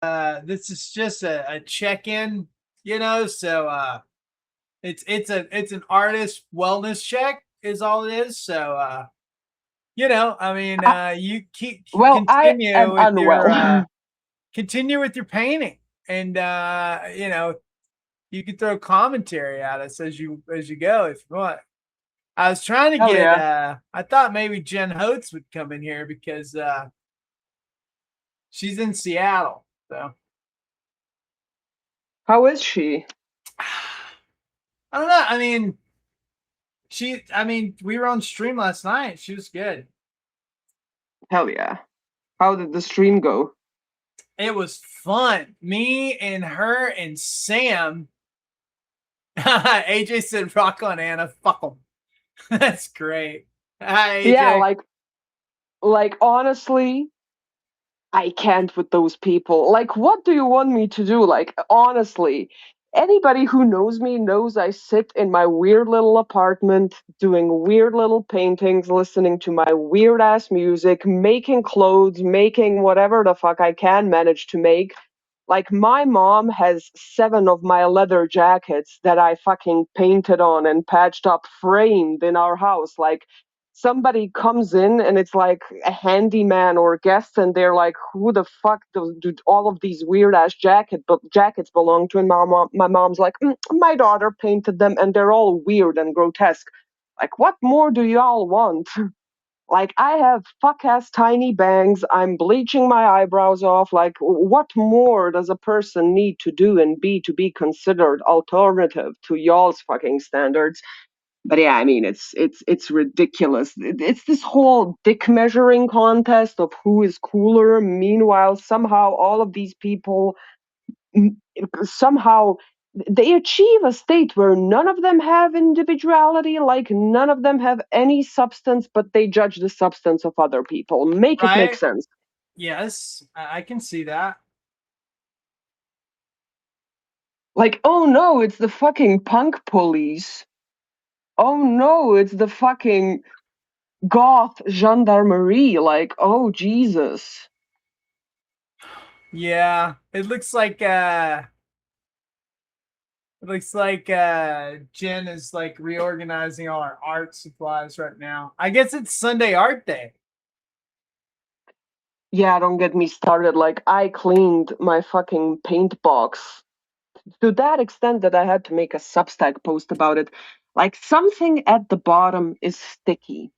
this is just a check-in, so it's an artist wellness check is all it is. So I mean, I, you keep well, I am unwell. continue with your painting, and you can throw commentary at us as you go if you want. I was trying to Hell get yeah. I thought maybe Jen Holtz would come in here because she's in Seattle. So How is she? I don't know. I mean, we were on stream last night. She was good. Hell yeah. How did the stream go? It was fun. Me and her and Sam. AJ said, "Rock on, Anna. Fuck them." That's great. Hi, Yeah, AJ. like honestly, I can't with those people. Like, what do you want me to do? Like, honestly, anybody who knows me knows I sit in my weird little apartment doing weird little paintings, listening to my weird ass music, making clothes, making whatever the fuck I can manage to make. Like, my mom has 7 of my leather jackets that I fucking painted on and patched up, framed in our house. Like, somebody comes in and it's like a handyman or a guest, and they're like, "Who the fuck do all of these weird ass jackets belong to?" And my mom's like, "My daughter painted them, and they're all weird and grotesque." Like, what more do y'all want? Like, I have fuck ass tiny bangs. I'm bleaching my eyebrows off. Like, what more does a person need to do and be to be considered alternative to y'all's fucking standards? But yeah, I mean, it's ridiculous. It's this whole dick measuring contest of who is cooler. Meanwhile, somehow all of these people somehow they achieve a state where none of them have individuality, like none of them have any substance, but they judge the substance of other people. Make it make Right? sense. Yes, I can see that. Like, oh no, it's the fucking punk police. Oh no, it's the fucking goth gendarmerie. Like, oh Jesus. Yeah, it looks like Jen is like reorganizing all our art supplies right now. I guess it's Sunday Art Day. Yeah, don't get me started. Like, I cleaned my fucking paint box to that extent that I had to make a Substack post about it. Like, something at the bottom is sticky,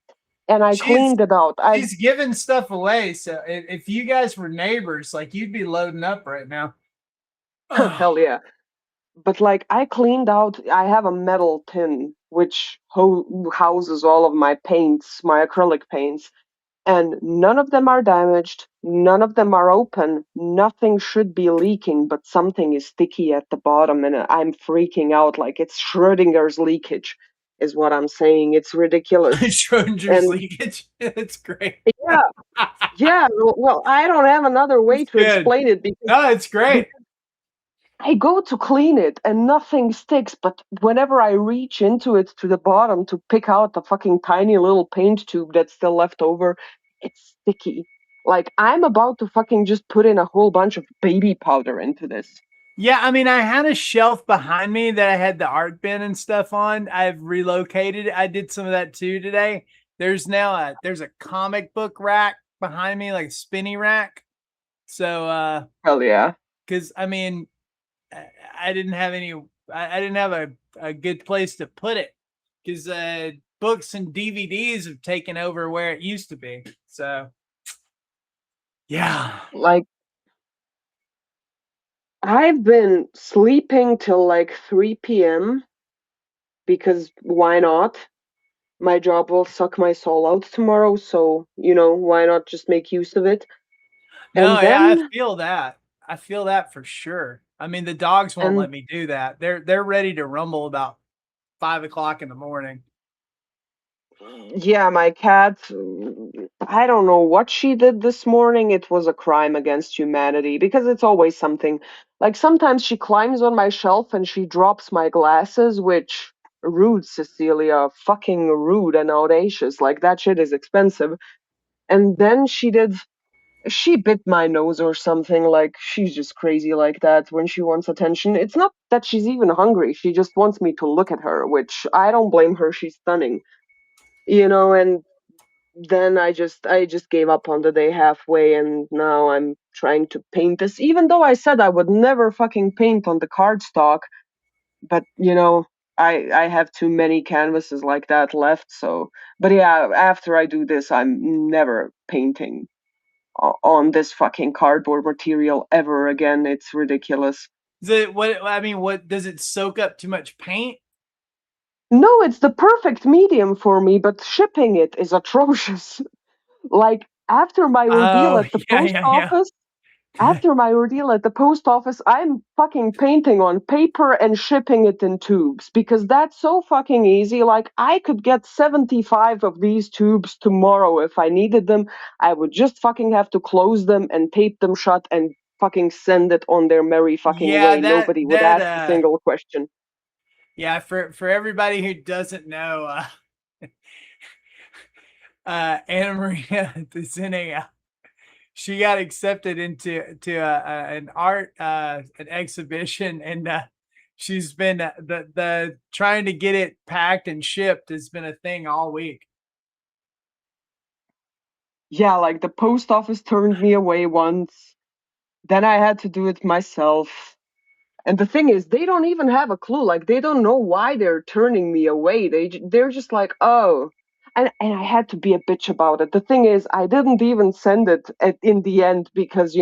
and I She's cleaned it out. I she's giving stuff away. So if you guys were neighbors, like you'd be loading up right now. hell yeah. But like, I cleaned out. I have a metal tin which houses all of my paints, my acrylic paints, and none of them are damaged. None of them are open. Nothing should be leaking, but something is sticky at the bottom, and I'm freaking out. Like, it's Schrodinger's leakage, is what I'm saying. It's ridiculous. Schrodinger's And leakage. It's great. yeah, yeah. Well, I don't have another way It's to good. explain it because No, it's great. I go to clean it and nothing sticks, but whenever I reach into it to the bottom to pick out the fucking tiny little paint tube that's still left over, it's sticky. Like, I'm about to fucking just put in a whole bunch of baby powder into this. Yeah, I mean, I had a shelf behind me that I had the art bin and stuff on. I've relocated. I did some of that too today. There's a comic book rack behind me, like a spinny rack. So Hell yeah. because I mean, I didn't have any. I didn't have a good place to put it because books and DVDs have taken over where it used to be. So yeah, Like, I've been sleeping till like 3 p.m. because why not? My job will suck my soul out tomorrow, so, why not just make use of it? no, And yeah, I then, feel that. I feel that for sure. I mean, the dogs won't and let me do that. They're ready to rumble about 5 o'clock in the morning. yeah, my cat, I don't know what she did this morning. It was a crime against humanity because it's always something. Like, sometimes she climbs on my shelf and she drops my glasses, which rude, Cecilia, fucking rude and audacious. Like, that shit is expensive. And then she did. She bit my nose or something. Like, she's just crazy like that when she wants attention. It's not that she's even hungry. She just wants me to look at her, which I don't blame her. She's stunning, and then I just gave up on the day halfway, and now I'm trying to paint this, even though I said I would never fucking paint on the cardstock. But I have too many canvases like that left. So, but yeah, after I do this, I'm never painting on this fucking cardboard material ever again. It's ridiculous. Is it what I mean? What does it soak up too much paint? No, it's the perfect medium for me, but shipping it is atrocious. Like, after my ordeal Oh at the yeah, post yeah, office, yeah. I'm fucking painting on paper and shipping it in tubes because that's so fucking easy. Like, I could get 75 of these tubes tomorrow if I needed them. I would just fucking have to close them and tape them shut and fucking send it on their merry fucking Yeah, way. that Nobody would that ask a single question. yeah, for everybody who doesn't know, Anna Maria Zenea, she got accepted into an art an exhibition, and she's been the trying to get it packed and shipped has been a thing all week. Yeah, like the post office turned me away once. Then I had to do it myself. And the thing is, they don't even have a clue. Like, they don't know why they're turning me away. They're just like, oh. And I had to be a bitch about it. The thing is, I didn't even send it in the end because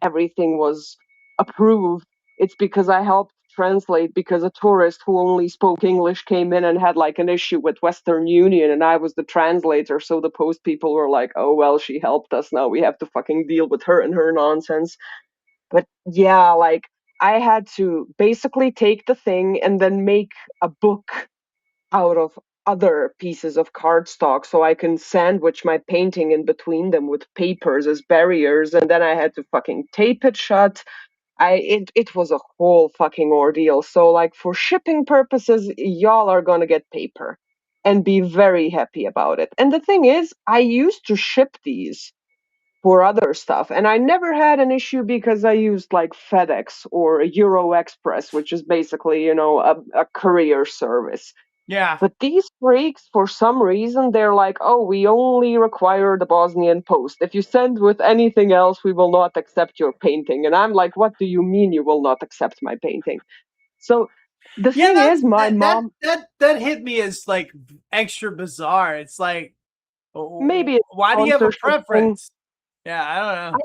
everything was approved. It's because I helped translate because a tourist who only spoke English came in and had like an issue with Western Union, and I was the translator. So the post people were like, oh well, she helped us. Now we have to fucking deal with her and her nonsense. But yeah, like, I had to basically take the thing and then make a book out of other pieces of cardstock so I can sandwich my painting in between them with papers as barriers, and then I had to fucking tape it shut. It was a whole fucking ordeal. So, like, for shipping purposes, y'all are gonna get paper and be very happy about it. And the thing is, I used to ship these for other stuff. And I never had an issue because I used like FedEx or Euro Express, which is basically, a courier service. Yeah, But these freaks, for some reason, they're like, oh, we only require the Bosnian Post. If you send with anything else, we will not accept your painting. And I'm like, what do you mean you will not accept my painting? So the yeah. thing is, my mom, That hit me as like extra bizarre. It's like, maybe it's a why do you have a sponsorship thing. preference? Yeah, I don't know.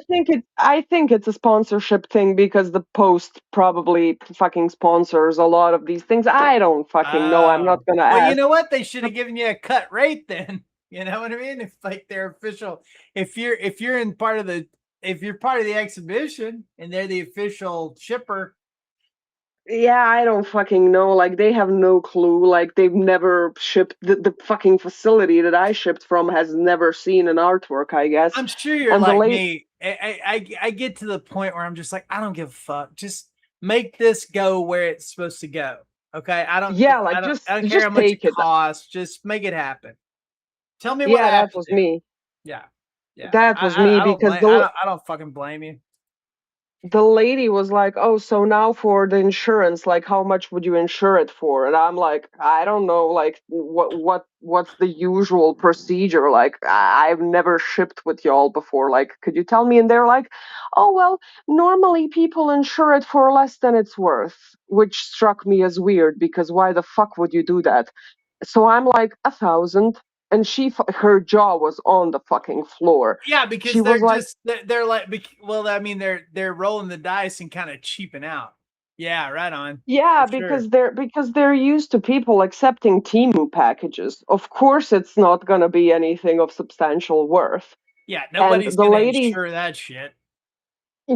I think it's a sponsorship thing because the Post probably fucking sponsors a lot of these things. I don't fucking know. I'm not Oh, gonna well, you ask. know what? They should But have given you a cut rate then. You know what I mean? If like they're official, if you're in part of the if you're part of the exhibition and they're the official shipper, yeah, I don't fucking know. Like, they have no clue. Like, they've never shipped the fucking facility that I shipped from has never seen an artwork, I guess. I'm sure you're And the like late me. I get to the point where I'm just like, I don't give a fuck. Just make this go where it's supposed to go. Okay. Yeah, like, I just don't care how just much it take it. costs. Just make it happen. Tell me what I Yeah, have that to was do. me. Yeah. Yeah. That was me because I don't fucking blame you. the lady was like, "Oh, so now for the insurance, like, how much would you insure it for?" And I'm like, "I don't know, like, what's the usual procedure? Like, I've never shipped with y'all before. Like, could you tell me?" And they're like, "Oh, well, normally people insure it for less than it's worth," which struck me as weird because why the fuck would you do that? So I'm like, 1,000, and her jaw was on the fucking floor. Yeah, She because was like, they're like, well, I mean, they're rolling the dice and kind of cheaping out. Yeah, right on for yeah, sure. because they're used to people accepting Timu packages. Of course, it's not going to be anything of substantial worth. Yeah, And nobody's the gonna lady, insure that shit.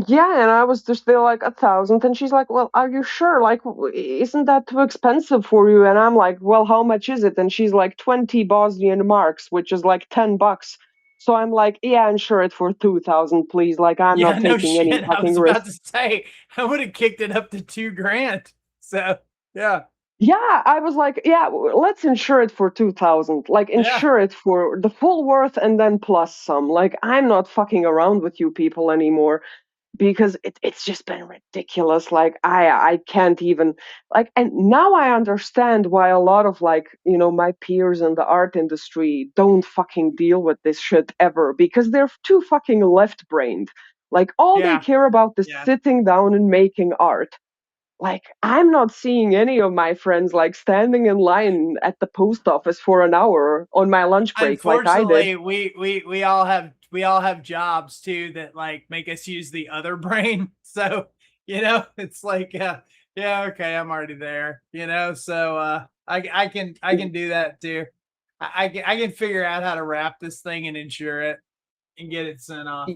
yeah, and I was just there like, 1,000, and she's like, "Well, are you sure? Like, isn't that too expensive for you?" And I'm like, "Well, how much is it?" And she's like, 20 Bosnian marks, which is like $10. So I'm like, "Yeah, insure it for 2,000, please. Like, I'm Yeah, not no taking any shit. I fucking was risk." about to say I would have kicked it up to 2 grand. So yeah. Yeah, I was like, yeah, let's insure it for 2000. Like Yeah. insure it for the full worth and then plus some. Like I'm not fucking around with you people anymore because it's just been ridiculous. Like I can't even like, and now I understand why a lot of like, my peers in the art industry don't fucking deal with this shit ever because they're too fucking left-brained. Like all they Yeah. care about is Yeah. sitting down and making art. Like I'm not seeing any of my friends like standing in line at the post office for an hour on my lunch break like I did. Unfortunately, we all have jobs too that like make us use the other brain. So, it's like yeah, okay, I'm already there, so I can do that too. I can figure out how to wrap this thing and insure it and get it sent off.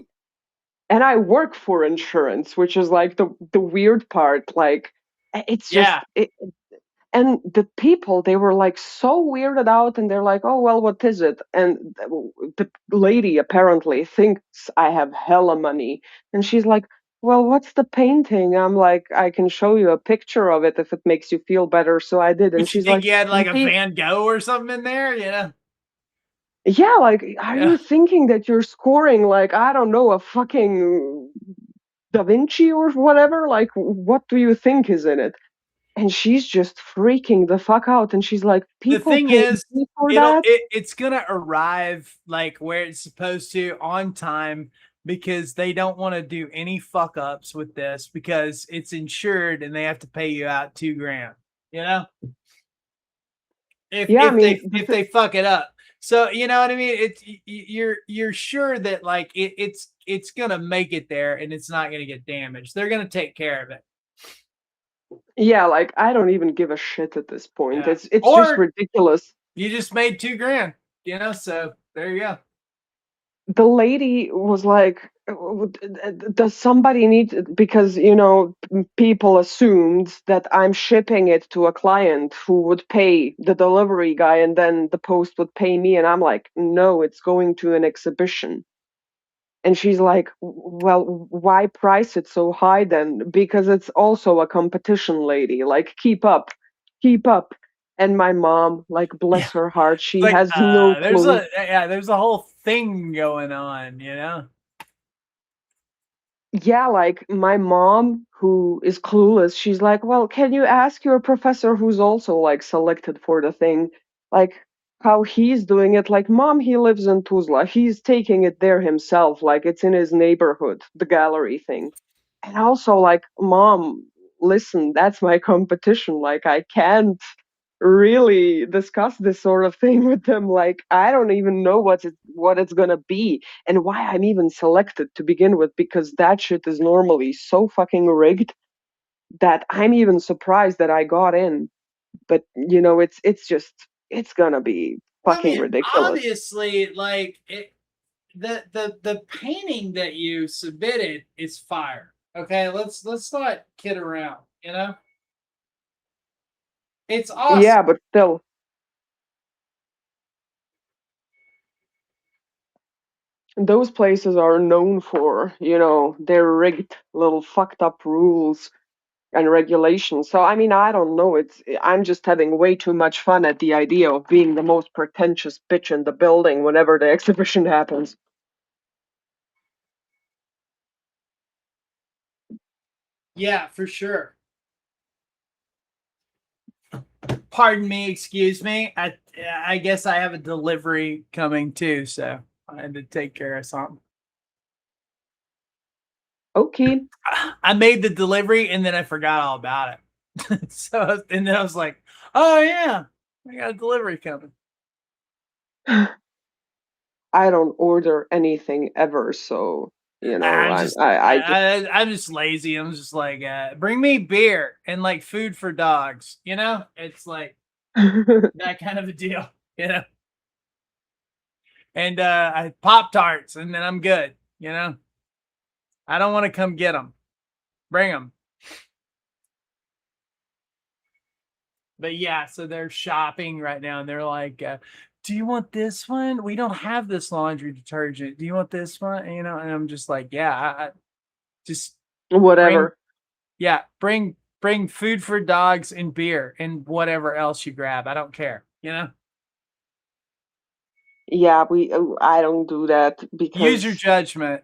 And I work for insurance, which is like the weird part. Like it's Yeah. just and the people, they were like so weirded out and they're like, oh well, what is it? And the lady apparently thinks I have hella money, and she's like, well, what's the painting? I'm like, I can show you a picture of it if it makes you feel better. So I did, and What, you she's think like, you had like a "Me? Van Gogh or something in there, Yeah, like, are Yeah. you thinking that you're scoring like, I don't know, a fucking Da Vinci or whatever? Like, what do you think is in it?" And she's just freaking the fuck out. And she's like, The people thing pay is, me for that? it's gonna arrive like where it's supposed to on time because they don't want to do any fuck ups with this because it's insured and they have to pay you out 2 grand. You know, if Yeah, I if mean, they if they fuck it up, so you know what I mean. It's you're sure that like it's gonna make it there and it's not gonna get damaged. They're gonna take care of it. yeah, like, I don't even give a shit at this point. Yeah, It's just or ridiculous. you just made 2 grand. So there you go. The lady was like, does somebody need, because people assumed that I'm shipping it to a client who would pay the delivery guy and then the post would pay me, and I'm like, no, it's going to an exhibition. And she's like, well, why price it so high then? Because it's also a competition, lady. Like, keep up, keep up. And my mom, like, Yeah. bless her heart, It's she like, has no clue. there's a whole thing going on. Yeah, like my mom, who is clueless, she's like, well, can you ask your professor who's also like selected for the thing, like how he's doing it? Like, mom, he lives in Tuzla. He's taking it there himself. Like, it's in his neighborhood, the gallery thing. And also, like, mom, listen, that's my competition. Like, I can't really discuss this sort of thing with them. Like, I don't even know what it's gonna be and why I'm even selected to begin with, because that shit is normally so fucking rigged that I'm even surprised that I got in. But it's gonna be Well, I fucking mean, ridiculous. obviously, like the painting that you submitted is fire. Okay, let's not kid around. It's awesome. Yeah, but still, those places are known for, their rigged little fucked up rules and regulations. So I mean, I don't know. I'm just having way too much fun at the idea of being the most pretentious bitch in the building whenever the exhibition happens. Yeah, for sure. Pardon me, excuse me. I guess I have a delivery coming too, so I had to take care of something. Okay. I made the delivery and then I forgot all about it. So and then I was like, "Oh yeah, I got a delivery coming." I don't order anything ever, so I'm I'm just I just I'm just lazy. I'm just like, bring me beer and like food for dogs. It's like that kind of a deal. You know, and I Pop Tarts, and then I'm good. I don't want to come get them. Bring them. But yeah, so they're shopping right now, and they're like, "Do you want this one? We don't have this laundry detergent. Do you want this one?" And I'm just like, "Yeah, just bring, whatever. yeah, bring bring food for dogs and beer and whatever else you grab. I don't care. Yeah, I don't do that Use your because judgment.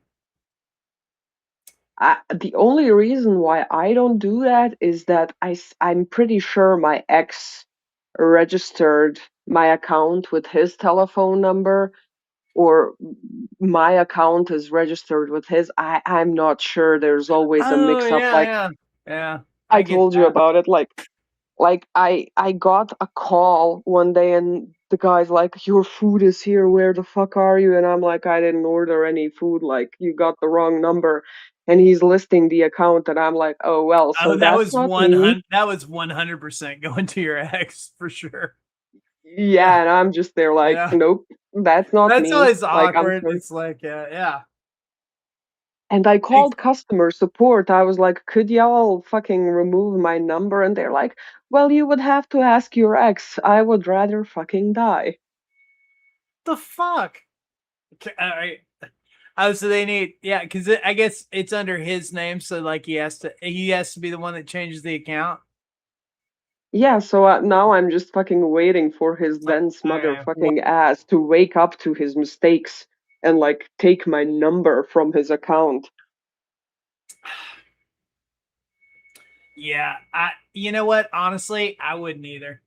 the only reason why I don't do that is that I'm pretty sure my ex registered my account with his telephone number, or my account is registered with his. I'm not sure. There's always a Oh mix up. yeah, Like yeah, yeah. I I get told you that. about it. Like I got a call one day and the guy's like, "Your food is here. Where the fuck are you?" And I'm like, "I didn't order any food. Like you got the wrong number." And he's listing the account and I'm like, "Oh well, Oh, so that's not me." that was 100% going to your ex for sure. Yeah, Yeah, and I'm just there like, yeah. "Nope, that's not That's me." always Like I'm awkward. sorry. It's like, yeah. And I Ex- called customer support. I was like, "Could y'all fucking remove my number?" And they're like, "Well, you would have to ask your ex. I would rather fucking die." the fuck? All right. Oh, so they need, yeah, because I guess it's under his name, so like he has to be the one that changes the account. Yeah, so now I'm just fucking waiting for his Like, dense okay, motherfucking ass to wake up to his mistakes and like take my number from his account. yeah, you know what? Honestly, I wouldn't either.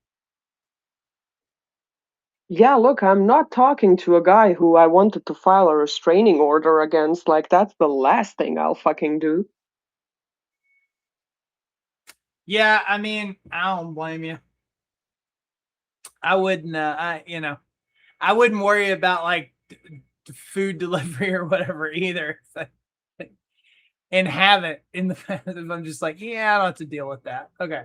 Yeah, look, I'm not talking to a guy who I wanted to file a restraining order against. Like, that's the last thing I'll fucking do. Yeah, I mean, I don't blame you. I wouldn't. I wouldn't worry about like food delivery or whatever either, and have it in the past. I'm just like, yeah, I don't have to deal with that. Okay.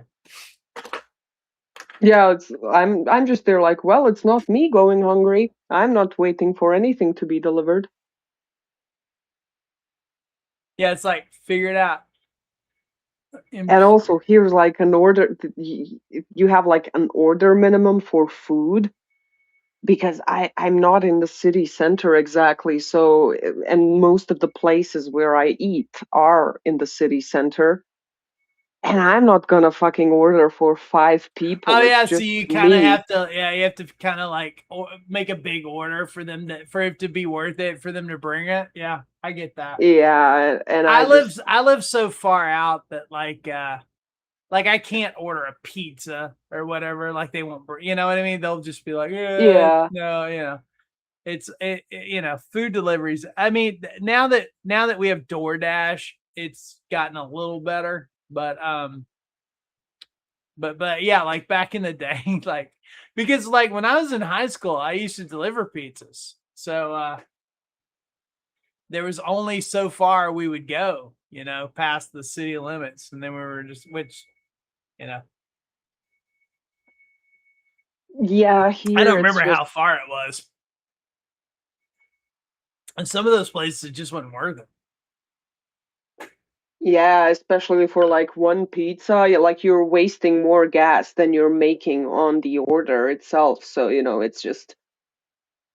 Yeah, I'm just there like, well, it's not me going hungry. I'm not waiting for anything to be delivered. Yeah, it's like figure it out. And also, here's like an order. You have like an order minimum for food because I'm not in the city center exactly. So, and most of the places where I eat are in the city center. And I'm not gonna fucking order for 5 people. Oh It's yeah, so just you kind of me. have to, yeah, you have to kind of like make a big order for it to be worth it for them to bring it. Yeah, I get that. Yeah, and I I just live I live so far out that like I can't order a pizza or whatever. Like they won't, you know what I mean? They'll just be like, yeah, yeah. no, food deliveries. I mean, now that we have DoorDash, it's gotten a little better, but yeah, like back in the day, like because like when I was in high school, I used to deliver pizzas. So there was only so far we would go, past the city limits, and then we were just you know, Yeah, I here don't it's remember just how far it was. And some of those places it just wasn't worth it. yeah, especially for like one pizza, like you're wasting more gas than you're making on the order itself. So, it's just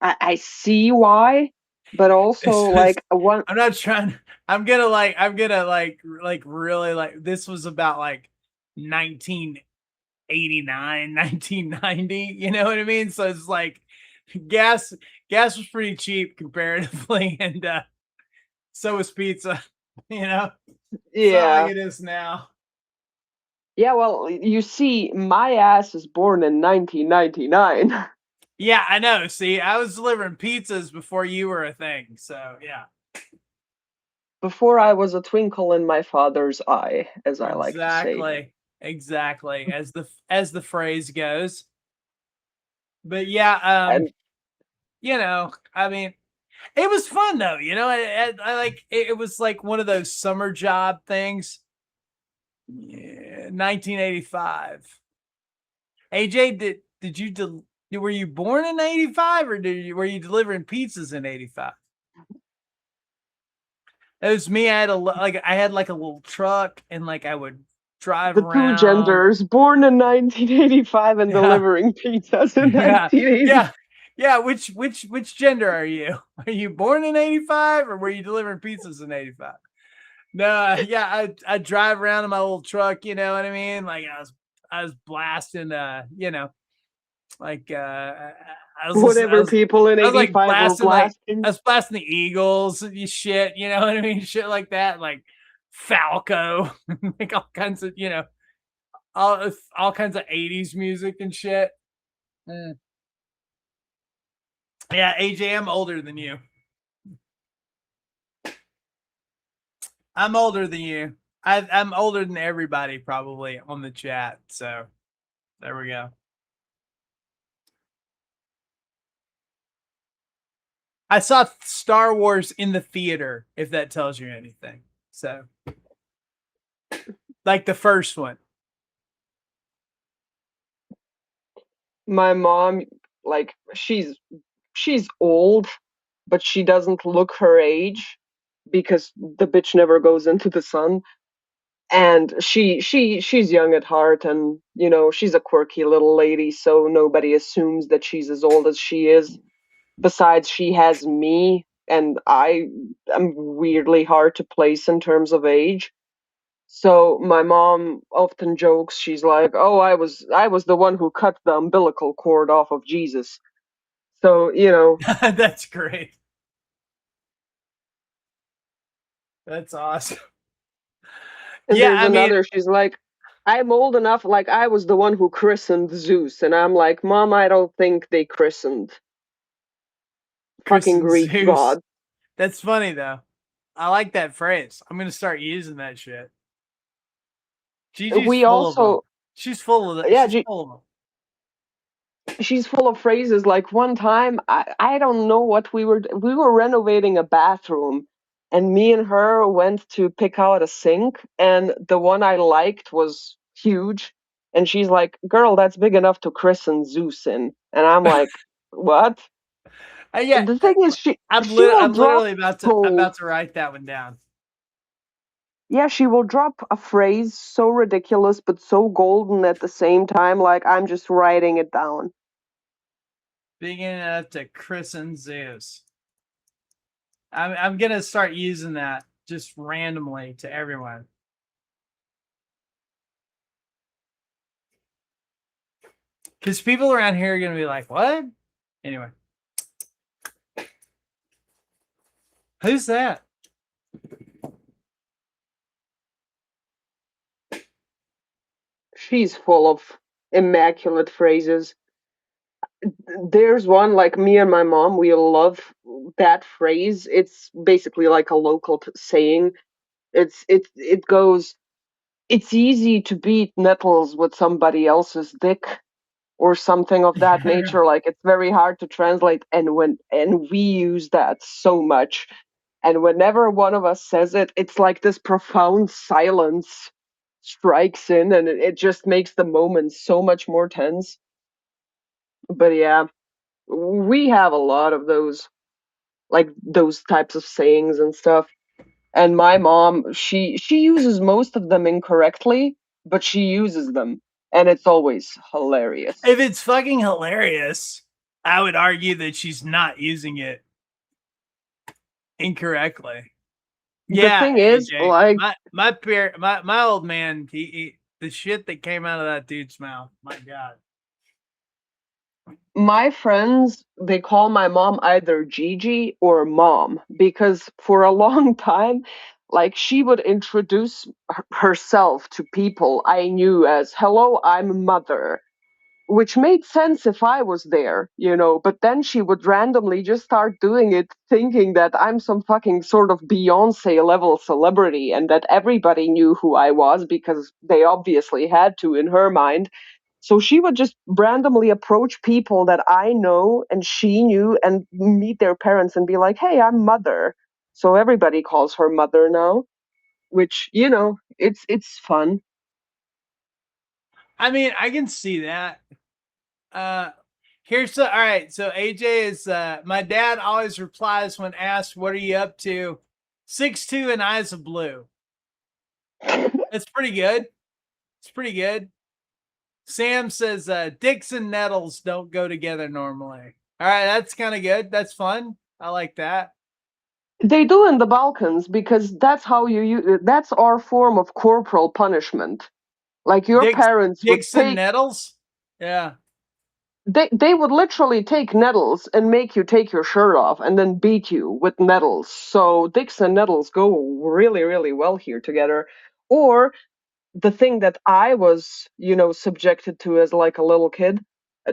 I see why, but also It's just like one I'm not trying. I'm gonna like really like this was about like 1989, 1990. You know what I mean? So it's like gas gas was pretty cheap comparatively, and so was pizza. You know, it's not like yeah. it is now. Yeah, well, you see, my ass is born in 1999. Yeah, I know. See, I was delivering pizzas before you were a thing. So yeah, Before I was a twinkle in my father's eye, as I like to say. exactly. As the phrase goes. But yeah, And I mean, it was fun though. I like it was like one of those summer job things. Yeah, 1985. AJ, were you born in 85 or were you delivering pizzas in 85? It was me. I had like a little truck and like I would drive the two around. genders, born in 1985 and Yeah. delivering pizzas in Yeah. 1980. Yeah. Yeah, which gender are you? Are you born in 85 or were you delivering pizzas in 85? No, yeah, I drive around in my little truck, you know what I mean? Like I was blasting like Whatever people in I was like 85 were blasting like I blasting. was blasting the Eagles, shit, you know what I mean? Shit like that, like Falco, like all kinds of, all kinds of 80s music and shit. Mm. Yeah, AJ, I'm older than you. I'm older than you. I'm older than everybody probably on the chat. So there we go. I saw Star Wars in the theater, if that tells you anything. So, like the first one. My mom, like, she's old, but she doesn't look her age because the bitch never goes into the sun. And she's young at heart, and she's a quirky little lady, so nobody assumes that she's as old as she is. Besides, she has me, and I am weirdly hard to place in terms of age. So my mom often jokes, she's like, "Oh, I was the one who cut the umbilical cord off of Jesus." So, That's great. That's awesome. and Yeah, there's I mean, another, she's like, "I'm old enough, like I was the one who christened Zeus." And I'm like, "Mom, I don't think they christened Chris fucking and Greek Zeus. god." That's funny though. I like that phrase. I'm gonna start using that shit. Gigi's We full of them. also, She's full of it. yeah, She's full of them. she's full of phrases. Like one time, I don't know what we were renovating a bathroom, and me and her went to pick out a sink, and the one I liked was huge, and she's like, "Girl, that's big enough to christen Zeus in." And I'm like, "What?" Yeah, The thing is, she will I'm drop literally I'm gold. about to write that one down. Yeah, she will drop a phrase so ridiculous but so golden at the same time, like I'm just writing it down. Big enough to christen Zeus. I'm gonna start using that just randomly to everyone. Because people around here are gonna be like, "What?" Anyway, who's that? She's full of immaculate phrases. There's one, like, me and my mom, we love that phrase. It's basically like a local saying. It goes, "It's easy to beat nettles with somebody else's dick," or something of that nature. Like, it's very hard to translate, and we use that so much. And whenever one of us says it, it's like this profound silence strikes in, and it just makes the moment so much more tense. But yeah, we have a lot of those, like those types of sayings and stuff. And my mom, she uses most of them incorrectly, but she uses them, and it's always hilarious. If it's fucking hilarious, I would argue that she's not using it incorrectly. The Yeah, thing is, AJ, like, my old man, he the shit that came out of that dude's mouth. My God. my friends, they call my mom either Gigi or mom, because for a long time, like, she would introduce herself to people I knew as, "Hello, I'm mother," which made sense if I was there, but then she would randomly just start doing it, thinking that I'm some fucking sort of Beyonce level celebrity and that everybody knew who I was because they obviously had to in her mind. So she would just randomly approach people that I know and she knew and meet their parents and be like, "Hey, I'm mother." So everybody calls her mother now, which, it's fun. I mean, I can see that. Uh all right. So AJ is my dad always replies when asked, "What are you up to?" 6'2" and eyes of blue. That's pretty good. It's pretty good. Sam says dicks and nettles don't go together normally. All right, that's kind of good. That's fun. I like that. They do in the Balkans because that's how that's our form of corporal punishment. Like your Dicks, parents would dicks and take nettles. Yeah. they would literally take nettles and make you take your shirt off and then beat you with nettles. So dicks and nettles go really, really well here together. Or the thing that I was, subjected to as like a little kid,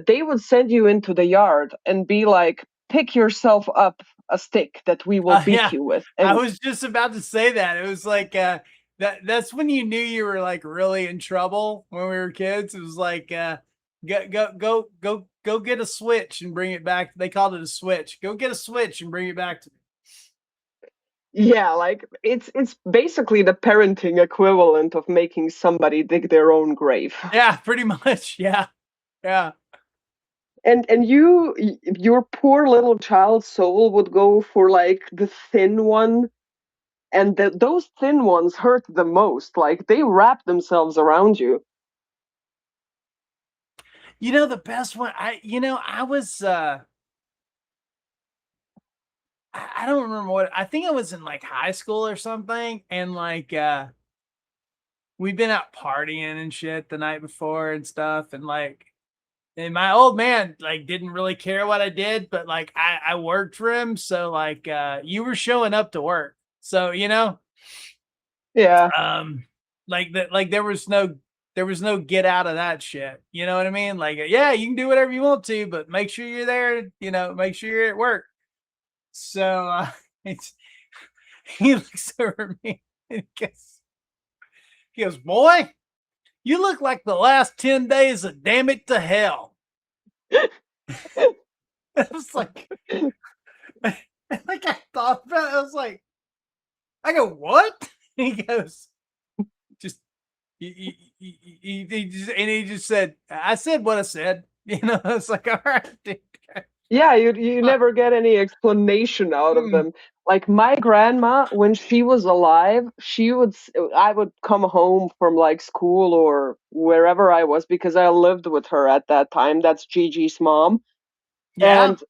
they would send you into the yard and be like, pick yourself up a stick that we will beat Yeah. you with. I And was just about to say that. It was like that's when you knew you were like really in trouble when we were kids. It was like go get a switch and bring it back. They called it a switch. Go get a switch and bring it back to me. yeah, like it's basically the parenting equivalent of making somebody dig their own grave. Yeah, pretty much. Yeah. Yeah. And your poor little child's soul would go for like the thin one, and those thin ones hurt the most. Like they wrap themselves around you. The best one I was I don't remember what I think I was in like high school or something, and like we've been out partying and shit the night before and stuff, and like and my old man like didn't really care what I did, but like I worked for him, so like you were showing up to work. So, Yeah. um like that like there was no get out of that shit. You know what I mean? Like yeah, you can do whatever you want to, but make sure you're there, make sure you're at work. So it's he looks over at me and he goes, boy, you look like the last 10 days of Damn It to Hell. I was like, like I thought about it. I was like, I go, what? He goes, just, he just said, I said what I said. I was like, all right, dude. Yeah, you never get any explanation out of Mm, them. Like my grandma, when she was alive, I would come home from like school or wherever I was because I lived with her at that time. That's Gigi's mom. yeah, And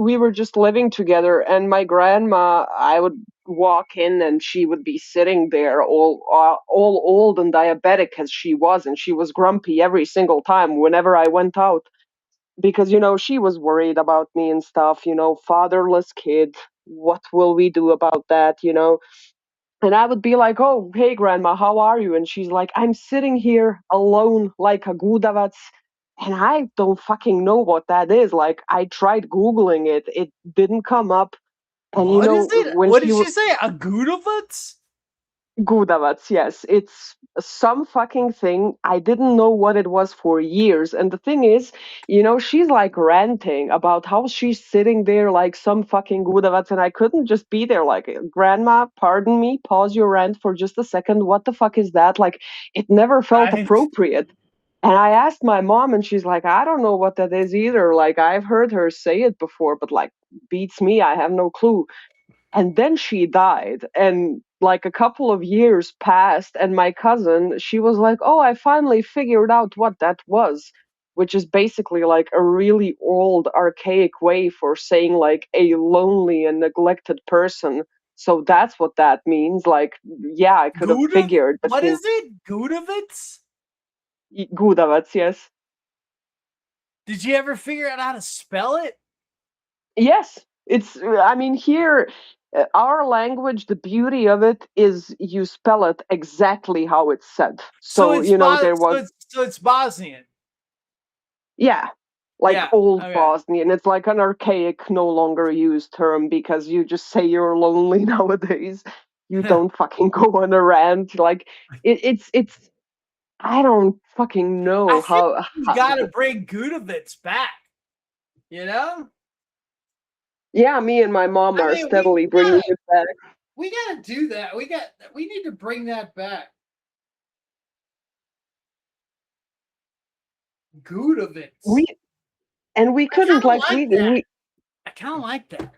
we were just living together, and my grandma, I would walk in and she would be sitting there all old and diabetic as she was, and she was grumpy every single time whenever I went out because she was worried about me and stuff, fatherless kid, what will we do about that. And I would be like, oh, hey grandma, how are you? And she's like, I'm sitting here alone like a gudavac, and I don't fucking know what that is. Like I tried googling it, it didn't come up. And what is it? when What she did she say? A Gudovitz? Gudavats, yes. It's some fucking thing. I didn't know what it was for years. And the thing is, she's like ranting about how she's sitting there like some fucking Gudavats, and I couldn't just be there like, Grandma, pardon me, pause your rant for just a second. What the fuck is that? Like, it never felt Right. appropriate. And I asked my mom, and she's like, I don't know what that is either. Like, I've heard her say it before, but like, beats me. I have no clue. And then she died, and like a couple of years passed, and my cousin, she was like, oh, I finally figured out what that was, which is basically like a really old archaic way for saying like a lonely and neglected person. So that's what that means. Like, yeah, I could have Gudov? figured that What is it? Gudovitz? Gudavats, yes. Did you ever figure out how to spell it? Yes, I mean, here, our language, the beauty of it is you spell it exactly how it's said. So So, it's Bos there so was, it's Bosnian. yeah, like Yeah. old Okay. Bosnian. It's like an archaic, no longer used term because you just say you're lonely nowadays. You don't fucking go on a rant. Like, it's, I don't fucking I know feel how, like we gotta bring Gudovitz back, you know? yeah, me and my mom I are mean, we steadily bringing gotta it back. we gotta do that. We need to bring that back. We, Gudovitz. and we I couldn't, kinda like, like that. I kinda like that.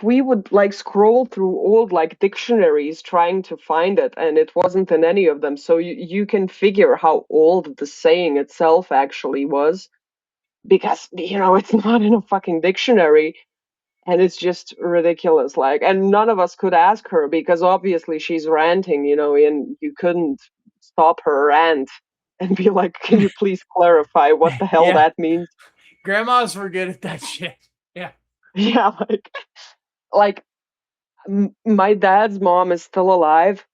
we would like scroll through old like dictionaries trying to find it, and it wasn't in any of them, so you can figure how old the saying itself actually was because it's not in a fucking dictionary. and it's just ridiculous. Like, and none of us could ask her because obviously she's ranting, and you couldn't stop her rant and be like, can you please clarify what the hell Yeah. that means? Grandmas were good at that shit. Yeah. Yeah, like my dad's mom is still alive,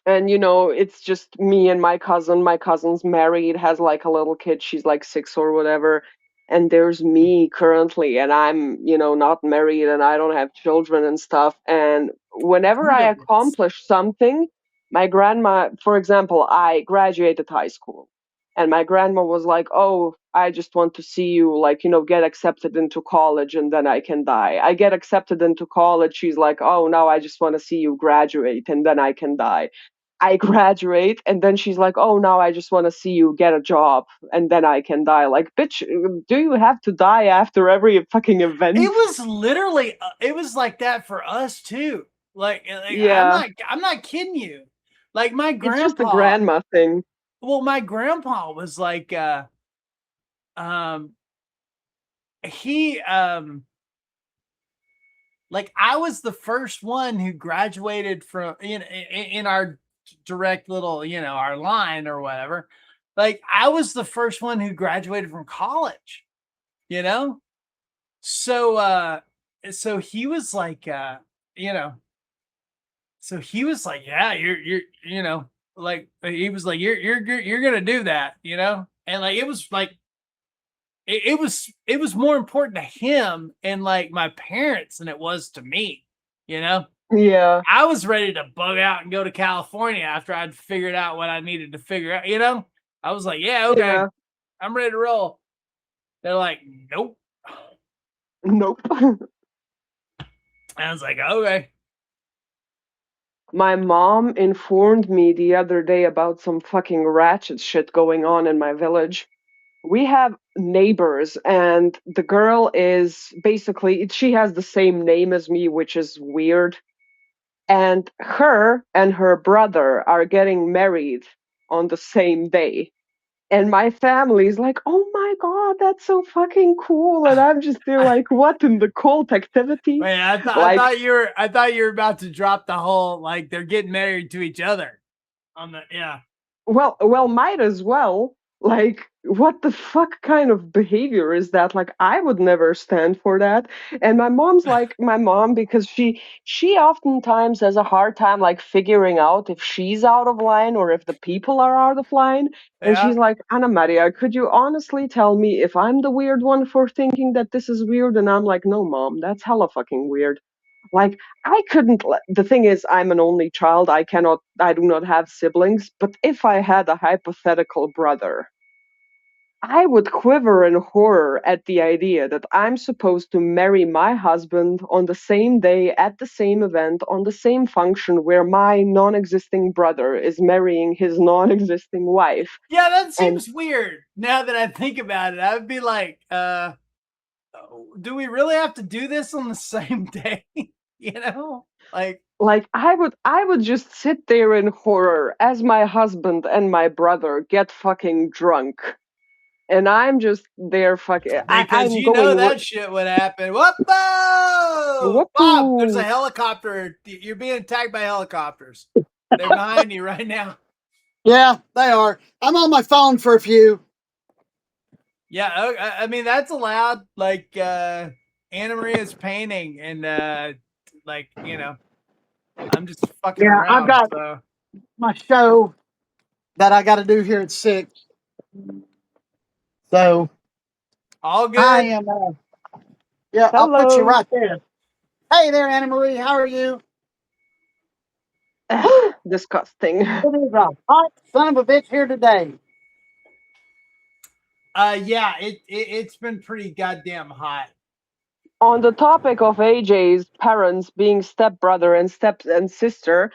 and it's just me and my cousin. My cousin's married, has like a little kid, she's like 6 or whatever, and there's me currently, and I'm not married, and I don't have children and stuff. And whenever I Kudos. accomplish something, my grandma, for example, I graduated high school, and my grandma was like, oh, I just want to see you, like, get accepted into college and then I can die. I get accepted into college, she's like, oh, now I just want to see you graduate and then I can die. I graduate, and then she's like, "Oh, now I just want to see you get a job, and then I can die." Like, bitch, do you have to die after every fucking event? It was literally it was like that for us too. Like Yeah, I'm not kidding you. Like my it's just a grandpa, grandma thing. well, my grandpa was like um he like I was the first one who graduated from in our direct little, our line or whatever. Like I was the first one who graduated from college, you know? So so he was like you know, so he was like, yeah, you're like he was like you're going to do that, And like it was like it was more important to him and like my parents than it was to me, you know? Yeah, I was ready to bug out and go to California after I'd figured out what I needed to figure out. I was like, yeah, okay, yeah. I'm ready to roll. They're like, nope. Nope. I was like, okay. My mom informed me the other day about some fucking ratchet shit going on in my village. We have neighbors, and the girl is basically, she has the same name as me, which is weird. And her and her brother are getting married on the same day. And my family's like, oh my God, that's so fucking cool. And I'm just there like, what in the cult activity? Wait, Like, I thought you were about to drop the whole like they're getting married to each other on the yeah. well, might as well. Like, what the fuck kind of behavior is that? Like, I would never stand for that. And my mom's like, my mom, because she oftentimes has a hard time like figuring out if she's out of line or if the people are out of line. And Yeah. she's like, Anna Maria, could you honestly tell me if I'm the weird one for thinking that this is weird? And I'm like, no, mom, that's hella fucking weird. Like, I couldn't. The thing is, I'm an only child. I do not have siblings. But if I had a hypothetical brother, I would quiver in horror at the idea that I'm supposed to marry my husband on the same day, at the same event, on the same function where my non existing brother is marrying his non existing wife. Yeah, that And seems weird. Now that I think about it, I would be like, do we really have to do this on the same day? you know? Like like I would just sit there in horror as my husband and my brother get fucking drunk, and I'm just there fucking. because I'm going. that shit would happen. Whoa! Bob, there's a Whoopoo! helicopter. You're being attacked by helicopters. They're behind you right now. Yeah, they are. I'm on my phone for a few. Yeah, I mean that's allowed. Like Anna Maria's painting, and like I'm just fucking Yeah, I've around. got So my show that I got to do here at 6. So all I good. am, yeah, I'll put you Hello. right there. Hey there, Anna Marie. How are you? Disgusting. It is a hot son of a bitch here today. Yeah, it's been pretty goddamn hot. On the topic of AJ's parents being stepbrother and step and sister,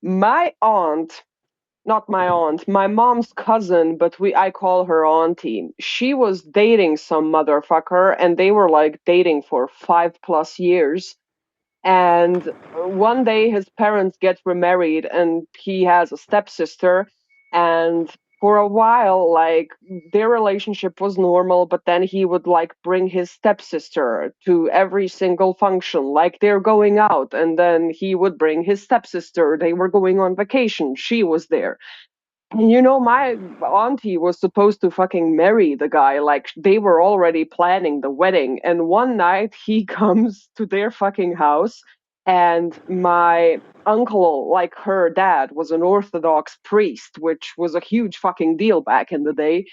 my aunt, not my aunt, my mom's cousin, but I call her auntie. She was dating some motherfucker, and they were like dating for 5+ years. And one day his parents get remarried, and he has a stepsister. And for a while, like their relationship was normal, but then he would like bring his stepsister to every single function, like they're going out, and then he would bring his stepsister. They were going on vacation. She was there. And my auntie was supposed to fucking marry the guy. Like they were already planning the wedding. And one night he comes to their fucking house, and my uncle, like her dad, was an Orthodox priest, which was a huge fucking deal back in the day.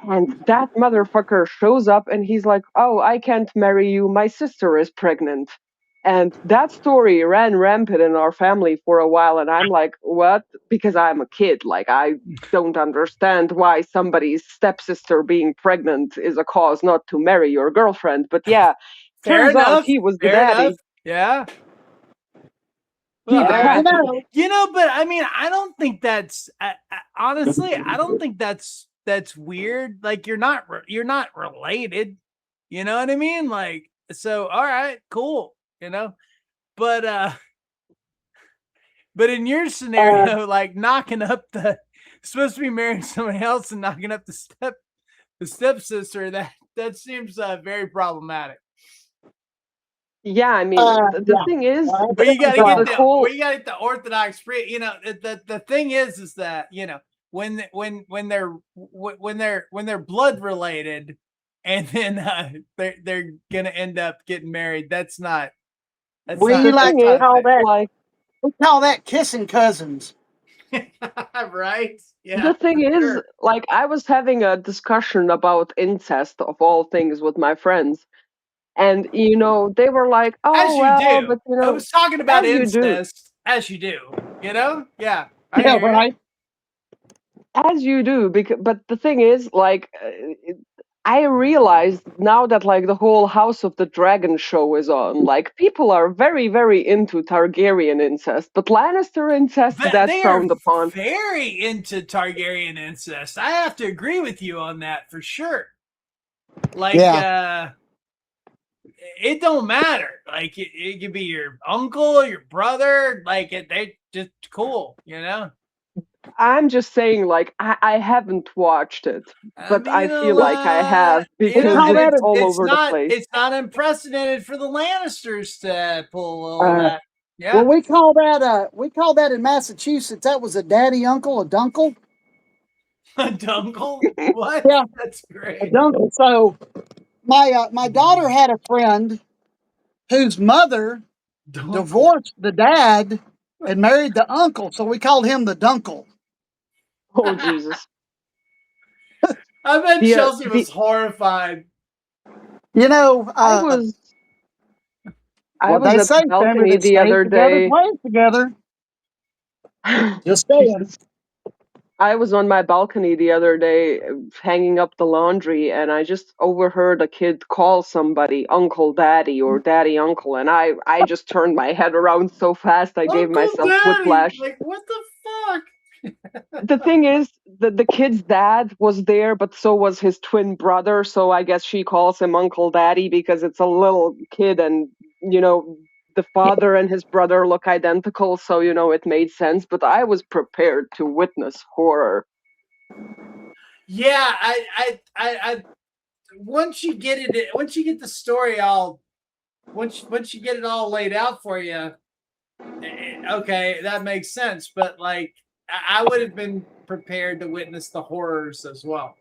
And that motherfucker shows up and he's like, "Oh, I can't marry you. My sister is pregnant." And that story ran rampant in our family for a while. And I'm like, what? Because I'm a kid. Like, I don't understand why somebody's stepsister being pregnant is a cause not to marry your girlfriend. But yeah, Fair turns out enough. he was the Fair enough. daddy. Yeah. He Well, the You daddy. know, but I mean, I don't think that's honestly. I don't think that's weird. Like you're not related. You know what I mean? Like so. All right, cool. But but in your scenario, like knocking up supposed to be marrying somebody else and knocking up the stepsister, that seems very problematic. Yeah, I mean, the yeah. thing is, But you got to the, get the whole the Orthodox free. The thing is that when they're blood related, and then they're gonna end up getting married. That's not We the like thing to is, call that like, kissing cousins. right. the Yeah, thing for is, sure. like, I was having a discussion about incest of all things with my friends, and they were like, "Oh As you well, do. but I was talking about as you do, incest. As you do. Yeah. I Yeah, hear you. right. as you do." Because, but the thing is, like, I realized now that like the whole House of the Dragon show is on, like people are very, very into Targaryen incest, but Lannister incest, that's They are frowned upon. very into Targaryen incest. I have to agree with you on that for sure. Like, Yeah. it don't matter. Like, it could be your uncle, your brother. Like, they just cool. I'm just saying, like, I haven't watched it, I but mean, I feel like I have We because call it's that a all over the place. it's not unprecedented for the Lannisters to pull all uh, that. well, Yeah, we call that in Massachusetts. That was a daddy uncle, a dunkle. a dunkle. What? Yeah, That's a great. dunkle. So my daughter had a friend whose mother Dunkle. divorced the dad and married the uncle, so we called him the dunkle. Oh Jesus! I bet The Chelsea was horrified. You know, I was I well, was they at say the family balcony that the stays other together day. plays together. Just saying. Jesus. I was on my balcony the other day hanging up the laundry, and I just overheard a kid call somebody Uncle Daddy or Daddy Uncle, and I just turned my head around so fast I gave Uncle myself Daddy. whiplash. Like, what the fuck? The thing is, the kid's dad was there, but so was his twin brother, so I guess she calls him Uncle Daddy because it's a little kid, and the father and his brother look identical, so it made sense. But I was prepared to witness horror. Yeah, I once you get it, once you get the story all, once you get it all laid out for you, okay, that makes sense. But like, I would have been prepared to witness the horrors as well.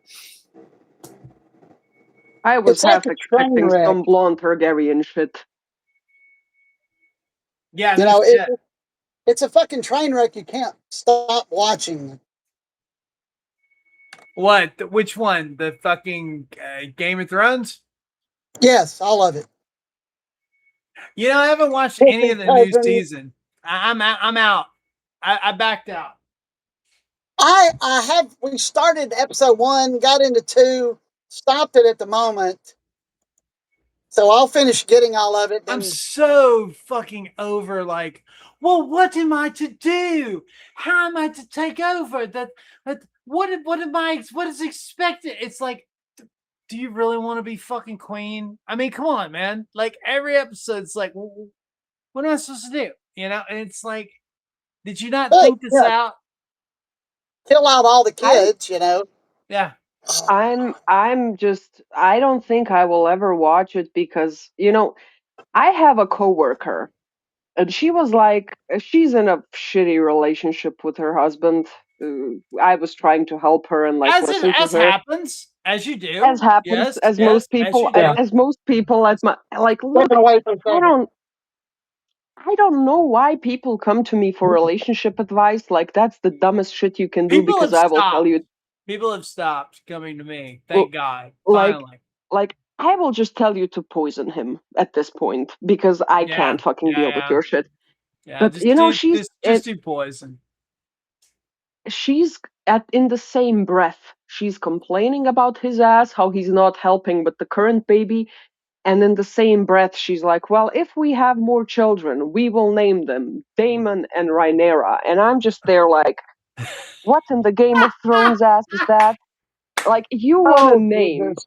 I was It's like half a train expecting wreck. some blonde Targaryen shit. Yeah, You no know, shit. it's a fucking train wreck. You can't stop watching. What? Which one? The fucking Game of Thrones? Yes, all of it. I haven't watched any of Kissing the new cousins. season. I'm out. I'm out. I backed out. I have. We started episode 1, got into 2, stopped it at the moment. So I'll finish getting all of it. I'm Then so fucking over. Like, well, what am I to do? How am I to take over? What am I? What is expected? It's like, do you really want to be fucking queen? I mean, come on, man. Like every episode's like, what am I supposed to do? And it's like, did you not but think this yeah, out? kill out all the kids, you know. Yeah. I'm just I don't think I will ever watch it because I have a coworker and she was like she's in a shitty relationship with her husband. I was trying to help her and like listen to As her happens, as you as do. happens Yes, as yes, most as people you do. as most people at my like look Stepping away for a I second. don't I don't know why people come to me for relationship advice. Like that's the dumbest shit you can do People because have I will tell stopped. you People have stopped coming to me. l- Thank God. like Finally. I will just tell you to poison him at this point because I Yeah. can't fucking Yeah. deal with Yeah. your shit. Yeah. But Just do poison. she's at in the same breath. She's complaining about his ass, how he's not helping with the current baby, and in the same breath she's like, "Well, if we have more children, we will name them Damon and Rhaenyra." And I'm just there like, "What in the Game of Thrones ass is that?" Like, you want to Oh name goodness.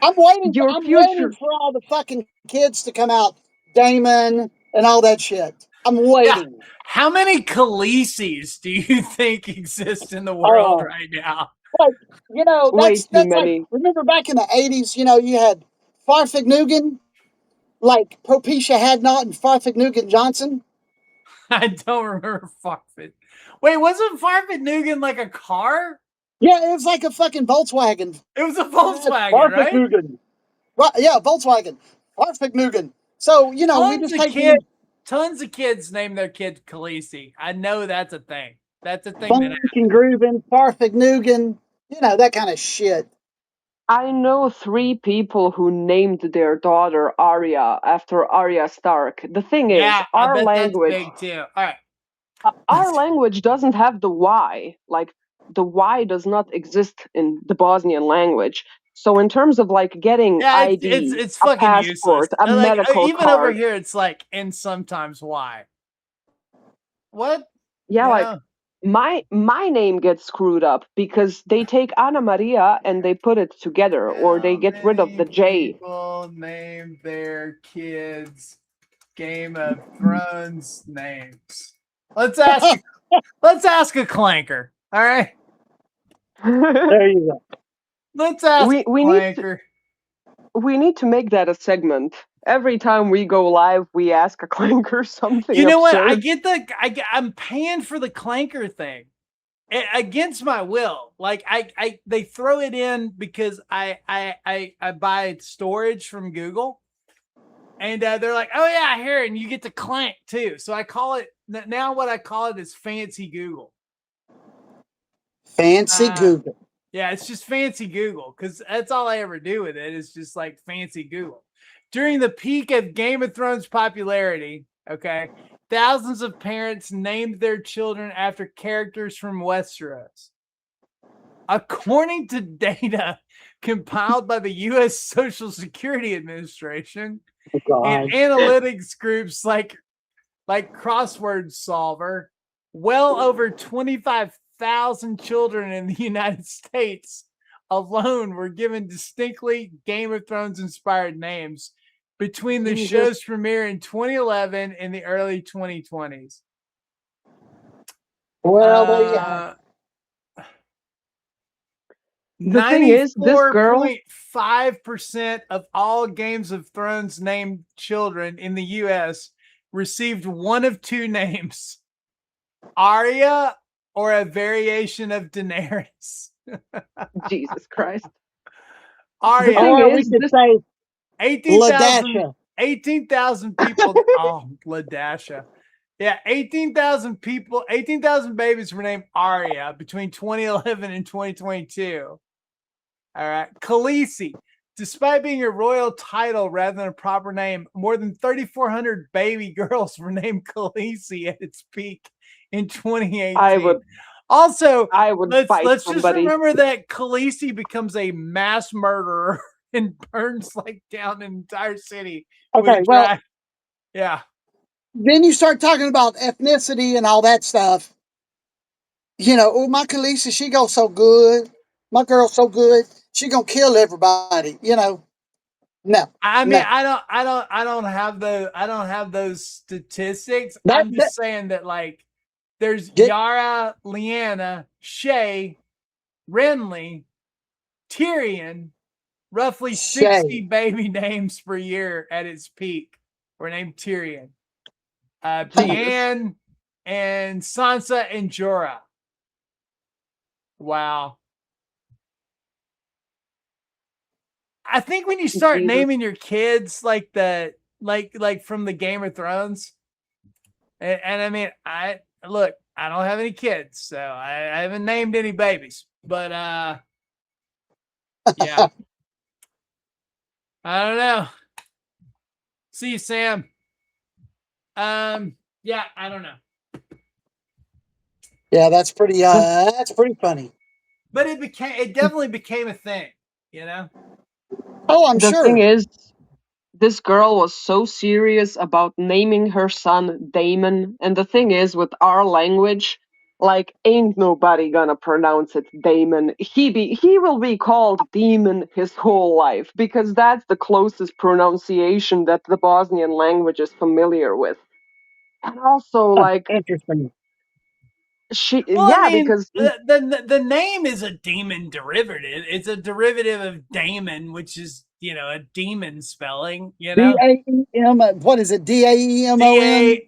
I'm waiting for your I'm waiting future. for all the fucking kids to come out, Damon and all that shit. I'm Yeah. waiting. How many Khaleesi's do you think exist in the world Oh, right now? like you know, Way too that's like many. remember back in the '80s, you know, you had Farfignugan, like Propecia Hadnot and Farfignugan Johnson. I don't remember Farfit. Wait, wasn't Farfit Nugan like a car? Yeah, it was like a fucking Volkswagen. It was a Volkswagen, right? Farfignugan. Right, yeah, Volkswagen. Farfignugan. So, you know, we Tons just of take these kids, tons of kids name their kid Khaleesi. I know that's a thing. That's a thing that funkin' grooving, Farfignugan, you know, that kind of shit. I know 3 people who named their daughter Arya after Arya Stark. The thing is, yeah, I bet that's big too. All right. our language doesn't have the Y. Like the Y does not exist in the Bosnian language. So in terms of like getting Yeah, ID, it's a fucking useless. passport, a Like medical even over card, here, it's like and sometimes why? What? yeah, You like know? my name gets screwed up because they take Ana Maria and they put it together, or they How get rid of many the J. people name their kids Game of Thrones names? Let's ask. Let's ask a clanker. All right. There you go. Let's ask we a we need to clanker. we need to make that a segment. Every time we go live, we ask a clanker something You know what? absurd. I'm paying for the clanker thing against my will. Like they throw it in because I buy storage from Google, and they're like, oh yeah, here, and you get to clank too. So I call it now. What I call it is fancy Google. Fancy Google. Yeah, it's just fancy Google because that's all I ever do with it. Is just like fancy Google. During the peak of Game of Thrones popularity, okay, thousands of parents named their children after characters from Westeros. According to data compiled by the U.S. Social Security Administration Oh, and God. analytics groups like Crossword Solver, well over 25,000 children in the United States alone were given distinctly Game of Thrones inspired names between the Jesus. show's premiere in 2011 and the early 2020s. Well, there you have it. The thing is, this girl, 94.5% of all Games of Thrones named children in the US received one of two names: Arya or a variation of Daenerys. Jesus Christ. Arya. thing Or we is, could this say 18,000 Ladasha. 18,000 people. Oh, Ladasha. Yeah, 18,000 people, 18,000 babies were named Arya between 2011 and 2022. All right. Khaleesi. Despite being a royal title rather than a proper name, more than 3,400 baby girls were named Khaleesi at its peak in 2018. Also, I would fight let's just somebody. remember that Khaleesi becomes a mass murderer and burns like down an entire city with Okay, a well, dragon. Yeah. then you start talking about ethnicity and all that stuff. You know, oh, my Khaleesi, she goes so good. My girl's so good. She gonna kill everybody. You know, no, I mean, no. I don't have the, I don't have those statistics. That, I'm that just saying that, like, There's Get Yara, Lyanna, Shay, Renly, Tyrion. Roughly 60 Shay. baby names per year at its peak were named Tyrion. Jesus. Brienne and Sansa and Jorah. Wow. I think when you start Jesus. naming your kids like from the Game of Thrones, and I mean, I don't have any kids, so I haven't named any babies, but yeah, I don't know. See you, Sam. Yeah, I don't know. Yeah, that's pretty funny. But it definitely became a thing, you know? Oh, I'm The thing sure. is, this girl was so serious about naming her son Damon. And the thing is, with our language, like, ain't nobody gonna pronounce it Damon. He will be called Demon his whole life because that's the closest pronunciation that the Bosnian language is familiar with. And also, like, Interesting. Well, I mean, because the name is a demon derivative. It's a derivative of daemon, which is, a demon spelling, DAEM. What is it? D DAEMON. A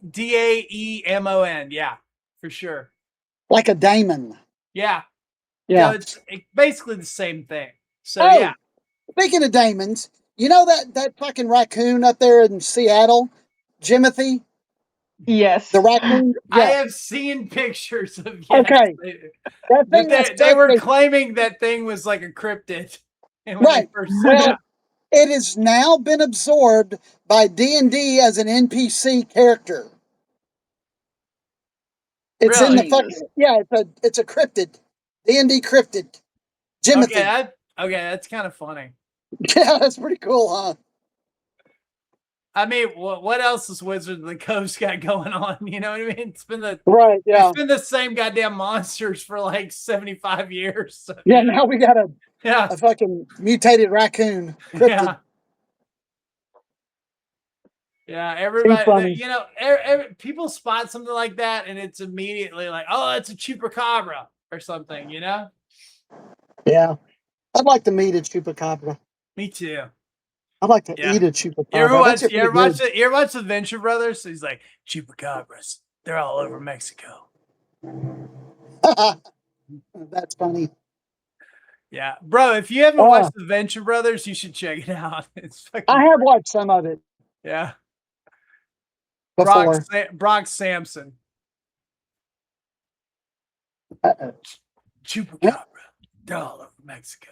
Daemon. Yeah, for sure. Like a daemon. Yeah. So Yeah. it's basically the same thing. So yeah. Oh, speaking of daemons, you know that fucking raccoon up there in Seattle, Jimothy, the yes, raccoon. I Yeah. have seen pictures of Okay. That that thing was they such were a claiming that thing was like a cryptid. And when they right. first Well, it has now been absorbed by D&D as an NPC character. It's in really? the Jesus. fucking yeah. It's a cryptid, D&D cryptid, Okay, Jimothy. that's kind of funny. Yeah, that's pretty cool, huh? I mean, what else has Wizard of the Coast got going on? You know what I mean? Right. It's Yeah. been the same goddamn monsters for like 75 years. So, Yeah. Now we got yeah, a fucking mutated raccoon cryptid. yeah, yeah. Too Everybody, funny. people spot something like that, and it's immediately like, oh, it's a chupacabra or something. Yeah. I'd like to meet a chupacabra. Me too. I'd like to Yeah. eat a chupacabra. I bet you're pretty good. You ever watch the Venture Brothers? He's like, chupacabras. They're all over Mexico. That's funny. Yeah, bro. If you haven't Uh, watched the Venture Brothers, you should check it out. It's I fucking have watched some of it yeah. before. Brock Sampson. Uh-oh. Chupacabra. They're all over Mexico.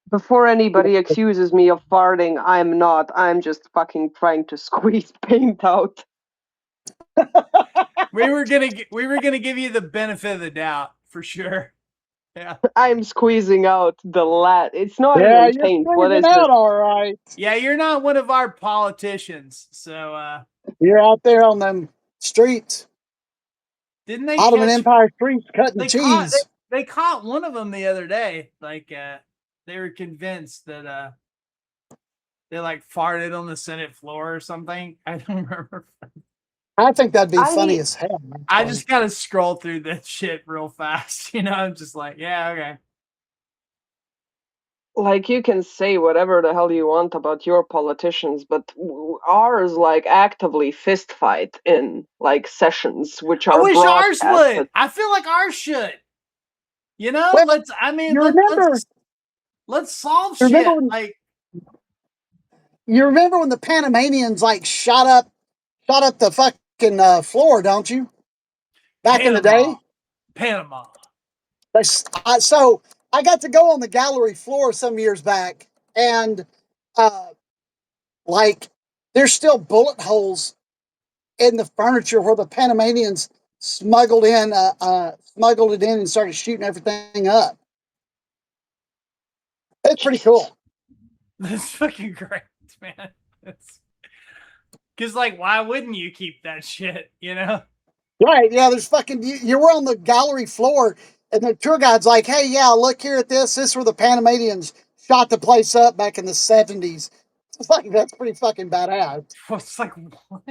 Before anybody accuses me of farting, I'm not. I'm just fucking trying to squeeze paint out. We were gonna give you the benefit of the doubt for sure. Yeah. I'm squeezing out the It's not Yeah, even you're paint. What squeezing is this? out all right. Yeah, you're not one of our politicians. So You're out there on them streets, didn't they Ottoman catch Empire streets, cutting they caught cheese. they caught one of them the other day. Like they were convinced that they like farted on the Senate floor or something. I don't remember. I think that'd be funny I as hell. I just kind of scroll through that shit real fast. I'm just like, yeah, okay. like you can say whatever the hell you want about your politicians, but ours like actively fist fight in like sessions which I are wish ours broadcasted. would. I feel like ours should. Well, Let's. I mean, you remember, let's solve you remember shit. when Like you remember when the Panamanians like shot up the fucking floor, don't you? Back in the Panama, day. Panama. So I got to go on the gallery floor some years back, and uh, like there's still bullet holes in the furniture where the Panamanians smuggled it in and started shooting everything up. It's pretty cool. That's fucking great, man. Because like, why wouldn't you keep that shit? Right? Yeah. There's fucking you were on the gallery floor, and the tour guide's like, "Hey, yeah, look here at this. This is where the Panamanians shot the place up back in the '70s." It's like that's pretty fucking badass. It's like what?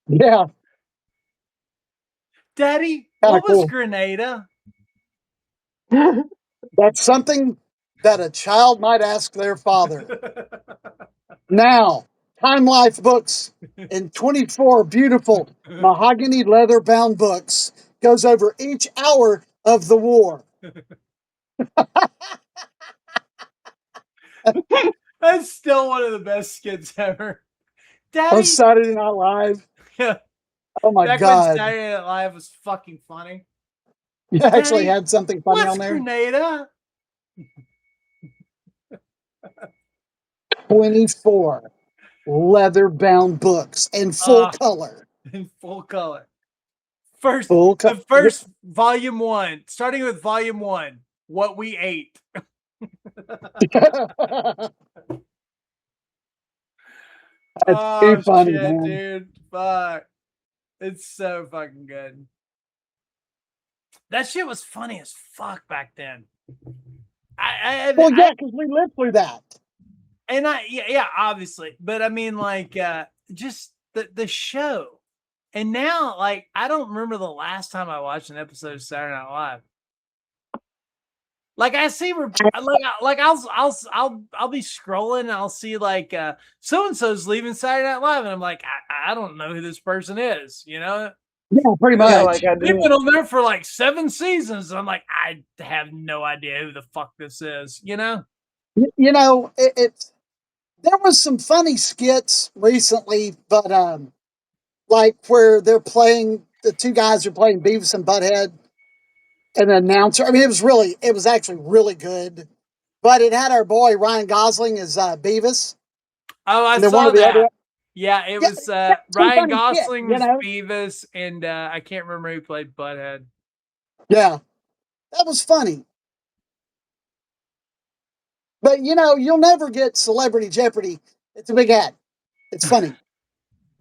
Yeah, Daddy, kind what of was cool. Grenada? That's something that a child might ask their father. Now, Time Life books in 24 beautiful mahogany leather bound books goes over each hour of the war. That's still one of the best skits ever. On Daddy, Saturday Night Live. yeah, Oh my back when God. Saturday Night Live was fucking funny. You actually Daddy, had something funny what's on there? Grenada? 24 leather bound books in full Ah, color. in full color. First, Full color. the first volume one, starting with volume one, what we ate. That's Oh too funny, shit, man. dude. Fuck. It's so fucking good. That shit was funny as fuck back then. Well, yeah, because we lived through that. Yeah, obviously. But I mean, like, just the show. And now, like, I don't remember the last time I watched an episode of Saturday Night Live. Like I see, I'll be scrolling and I'll see like so and so's leaving Saturday Night Live, and I'm like, I don't know who this person is, you know? Yeah, pretty Yeah, much. like I They've didn't. been on there for like 7 seasons. And I'm like, I have no idea who the fuck this is, you know? You know, it's there was some funny skits recently, but like where they're playing the two guys are playing Beavis and Butthead, and the announcer. I mean, it was actually really good. But it had our boy Ryan Gosling as Beavis, Oh, I and then one saw of the other. that. Yeah, it Yeah, was that's some Ryan funny shit, Gosling you was know. Beavis, and I can't remember who played Butthead. Yeah, that was funny. But you know, you'll never get Celebrity Jeopardy. It's a big hat. It's funny.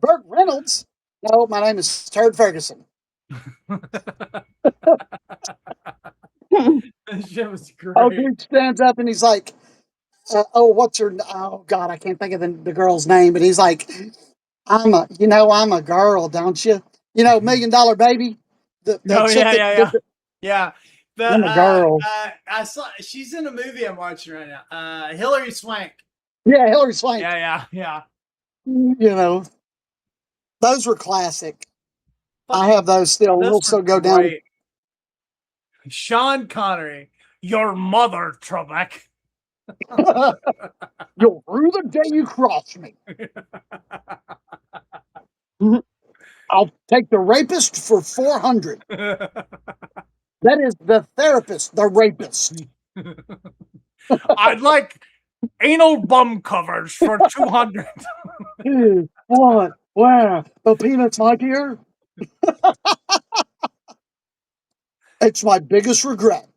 Burt Reynolds. No, my name is Turd Ferguson. That shit was Oh, great. dude stands up and he's like, "Oh, what's her? Oh God, I can't think of the girl's name." But he's like, I'm a girl, don't you? You know, $1 Million Baby, the Oh chick yeah, that yeah, did yeah, yeah. The I'm a girl. I saw she's in a movie I'm watching right now. Hillary Swank. Yeah, Hillary Swank. Yeah, yeah, yeah. You know, those were classic. I Fucking, have those still. those We'll were still go down. great. Sean Connery, your mother, Trebek. You'll rue the day you cross me. I'll take the rapist for 400. That is the therapist, the rapist. I'd like anal bum covers for 200. What? Where? The peanuts, my dear? It's my biggest regret.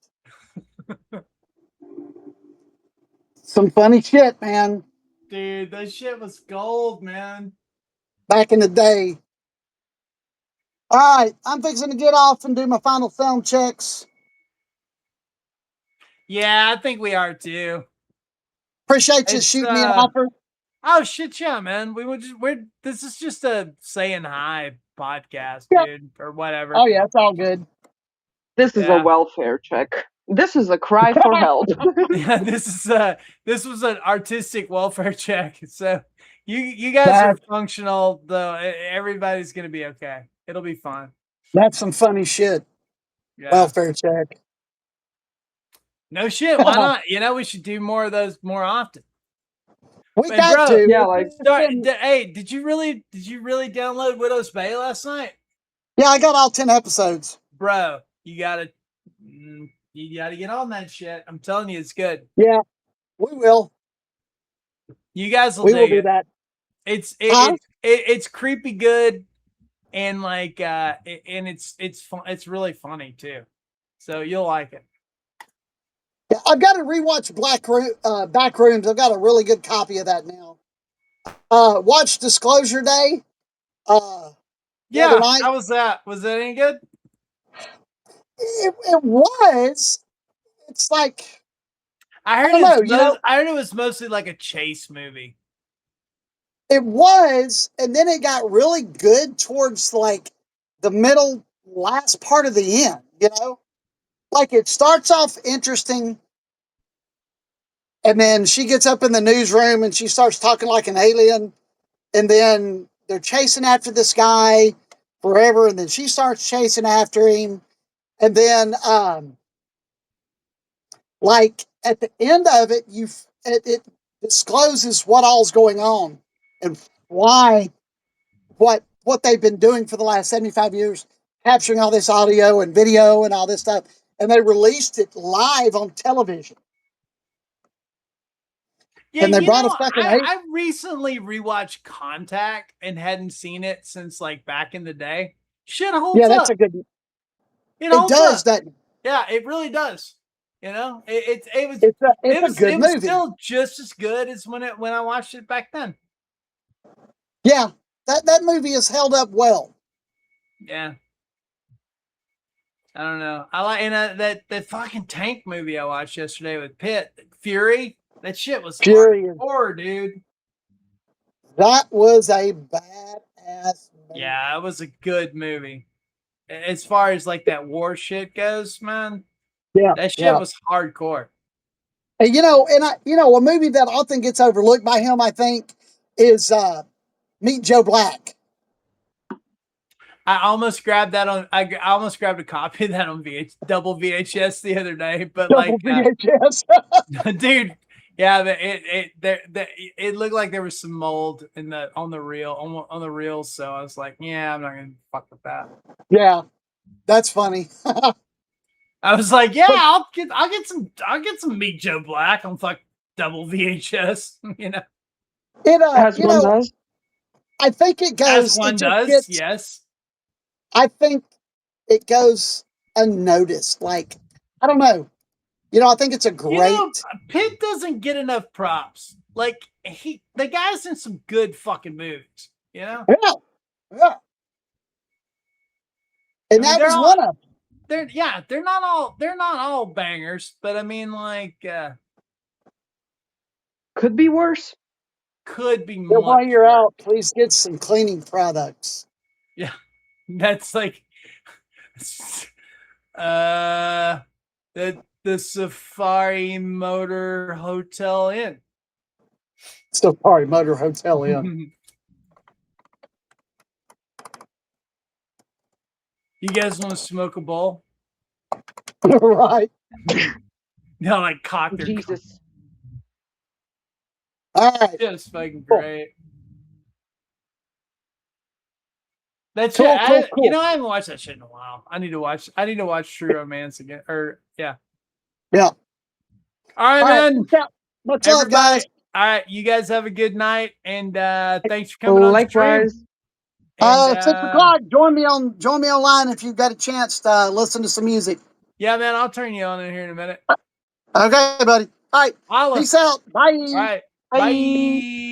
Some funny shit, man. Dude, that shit was gold, man. Back in the day. All right, I'm fixing to get off and do my final film checks. Yeah, I think we are too. Appreciate you It's shooting me an offer. oh shit, yeah, man. We're this is just a saying hi podcast, Yeah. dude, or whatever. Oh yeah, it's all good. This is a Yeah. welfare check. This is a cry for help. Yeah, this was an artistic welfare check. So you guys are That, functional though. Everybody's gonna be okay. It'll be fine. that's some funny shit. Yeah. Welfare check. No shit. Why not? You know, we should do more of those more often. We Hey, got bro. to. Yeah, like Hey, did you really download Widow's Bay last night? Yeah, I got all 10 episodes. Bro, you gotta get on that shit. I'm telling you, it's good. Yeah, we will. You guys will We will dig do it. that. It's creepy good, and like and it's fun. It's really funny too. So you'll like it. Yeah, I've got to rewatch Back Rooms. I've got a really good copy of that now. Watch Disclosure Day. The other Yeah, night. how was that? Was that any good? It was. It's like I I don't know. You know, I heard it was mostly like a chase movie. It was, and then it got really good towards like the middle last part of the end, you know? Like it starts off interesting, and then she gets up in the newsroom and she starts talking like an alien, and then they're chasing after this guy forever, and then she starts chasing after him, and then like at the end of it, it discloses what all's going on and why what they've been doing for the last 75 years, capturing all this audio and video and all this stuff, and they released it live on television. Yeah, And they you brought a know, fucking I recently rewatched Contact and hadn't seen it since like back in the day. Shit holds yeah, that's up. a good. It It holds does up. that. Yeah, it really does. You know, it was It's a good it was movie. still just as good as when I watched it back then. Yeah, that movie is held up well. Yeah. I don't know. I like that fucking tank movie I watched yesterday with Pitt, Fury. That shit was Fury. hardcore, dude. That was a badass movie. Yeah, it was a good movie. As far as like that war shit goes, man, Yeah, that shit yeah. was hardcore. And a movie that often gets overlooked by him, I think, is Meet Joe Black. I almost grabbed that on. I almost grabbed a copy of that on double VHS the other day, but Double VHS. dude, yeah, it looked like there was some mold in the on the reel, so I was like, yeah, I'm not gonna fuck with that. Yeah, that's funny. I was like, yeah, I'll get some Meet Joe Black on fuck double VHS, you know. It As one does. I think it goes. As one it just does, gets, yes. I think it goes unnoticed. Like I don't know. I think it's a great. You know, Pitt doesn't get enough props. Like the guy's in some good fucking movies. You know. Yeah, yeah. And that was one of them. They're not all bangers, but I mean, like, Could be worse. could be So while much you're worse. out, please get some cleaning products. Yeah, that's like, the Safari Motor Hotel Inn. Safari Motor Hotel Inn. You guys want to smoke a bowl? Right. No, like cock their Jesus. All right. Just fucking great. That's Cool, it. cool. You know, I haven't watched that shit in a while. I need to watch True Romance again. Or yeah. Yeah. All right, man. Much love, guys. All right, you guys have a good night, and thanks for coming on the stream. Likewise. And, 6 o'clock. Join me online if you've got a chance to listen to some music. Yeah, man, I'll turn you on in here in a minute. Okay, buddy. All right. Holla. Peace out. Bye. All right. Bye. Bye.